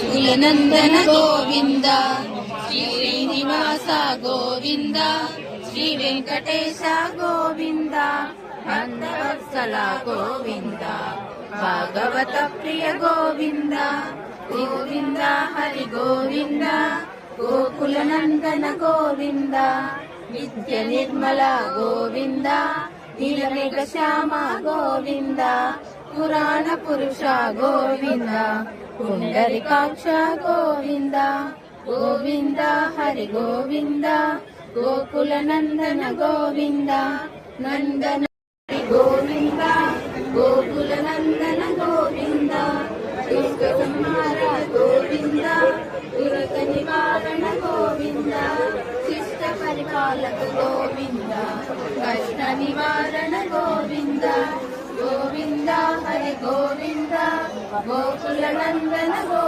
కులనందన గోవింద శ్రీ శ్రీనివాస గోవింద శ్రీ వెంకటేశ గోవింద నందవత్సల గోవింద భాగవత ప్రియ గోవింద గోవింద హరి గోవింద గోకులనందన గోవింద నిత్య నిర్మల గోవింద నీలమేఘ శ్యామ గోవింద పురాణ పురుష గోవింద పుండరికాక్ష గోవింద గోవింద హరి గోవింద గోకులనందన గోవింద నందన హరి గోవింద గోకులనందన గోవింద దుష్ట సంహార గోవింద దురత నివారణ గోవింద శిష్ట పరిపాలక గోవింద కష్ట నివారణ గోవింద గోవింద హరి గోవింద గోకులనందన గోవింద